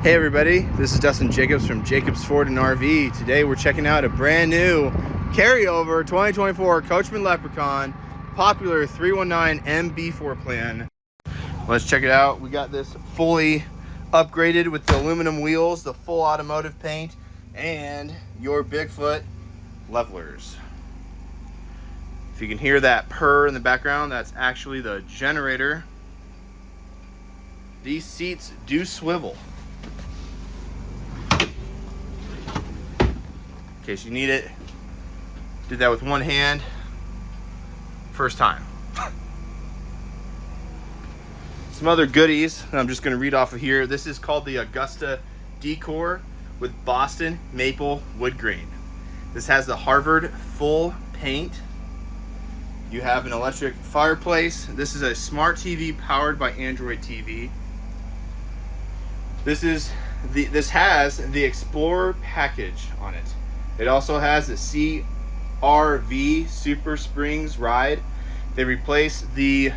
Hey everybody, this is Dustin Jacobs from Jacobs Ford and RV. Today we're checking out a brand new carryover 2024 Coachman Leprechaun popular 319MB floor plan. Let's check it out. We got this fully upgraded with the aluminum wheels, the full automotive paint, and your Bigfoot levelers. If you can hear that purr in the background, that's actually the generator. These seats do swivel. In case you need it. Did that with one hand. First time. Some other goodies I'm just going to read off of here. This is called the Augusta Decor with Boston Maple Wood Grain. This has the Harvard full paint. You have an electric fireplace. This is a smart TV powered by Android TV. This has the Explorer package on it. It also has the CRV Super Springs ride. They replaced the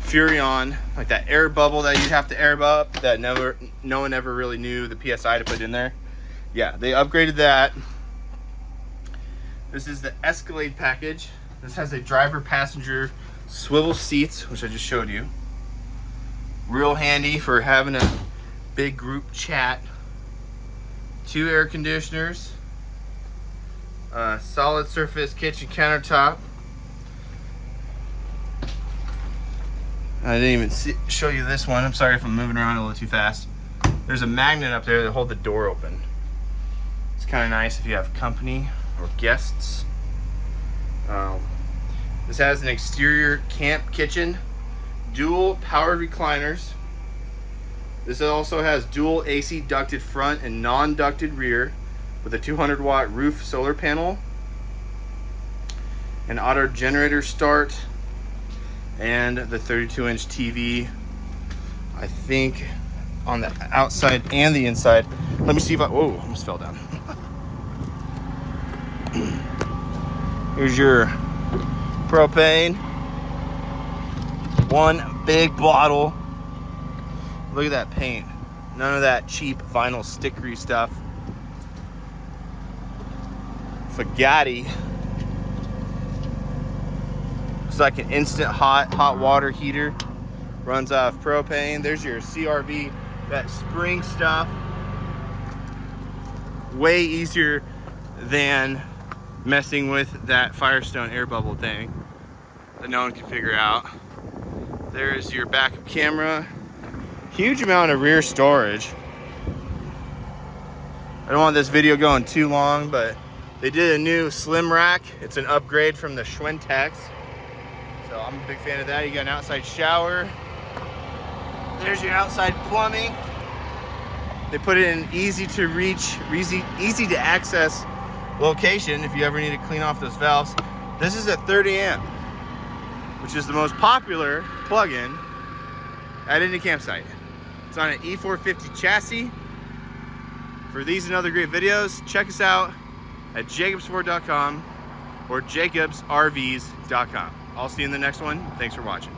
Furrion, like that air bubble that you'd have to air up that no one ever really knew the PSI to put in there. Yeah, they upgraded that. This is the Escalade package. This has a driver passenger swivel seats, which I just showed you. Real handy for having a big group chat. 2 air conditioners. Solid surface kitchen countertop. I didn't even show you this one. I'm sorry if I'm moving around a little too fast. There's a magnet up there that hold the door open. It's kind of nice if you have company or guests. This has an exterior camp kitchen, dual powered recliners. This also has dual AC ducted front and non-ducted rear with a 200-watt roof solar panel, an auto generator start, and the 32-inch TV, I think, on the outside and the inside. Let me see if I, whoa, almost fell down. Here's your propane. One big bottle. Look at that paint. None of that cheap vinyl stickery stuff. Fagatti. It's like an instant hot water heater. Runs off propane. There's your CRV, that spring stuff. Way easier than messing with that Firestone air bubble thing that no one can figure out. There's your backup camera. Huge amount of rear storage. I don't want this video going too long, but they did a new slim rack. It's an upgrade from the Schwentex. So I'm a big fan of that. You got an outside shower. There's your outside plumbing. They put it in easy to reach, easy to access location if you ever need to clean off those valves. This is a 30 amp, which is the most popular plug-in at any campsite. It's on an E450 chassis. For these and other great videos, check us out at jacobsford.com or jacobsrvs.com. I'll see you in the next one. Thanks for watching.